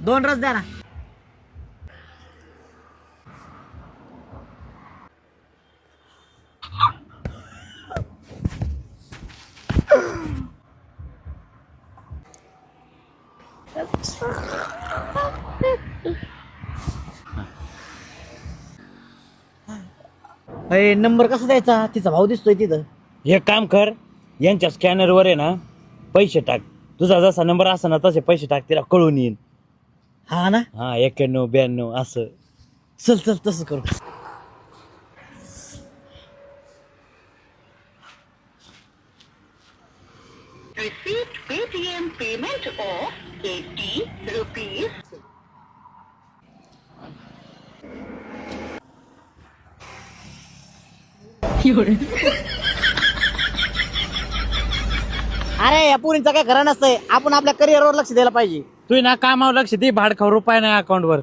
2 रस द्या ना. नंबर कसा द्यायचा? तिचा भाऊ दिसतोय तिथं. हे काम कर, यांच्या स्कॅनरवर आहे ना पैसे टाक. तुझा जसा नंबर असा ना तसे पैसे टाक, तिला कळून येईल. हा ना, हा 91 92 असं. चल चल तसं करू. Received Paytm payment of 80 rupees. अरे या पुरींचं काय खरं नसतंय. आपण आपल्या करिअरवर लक्ष द्यायला पाहिजे. तू ना कामावर लक्ष दे, भाडखाव रुपये नाही अकाउंटवर.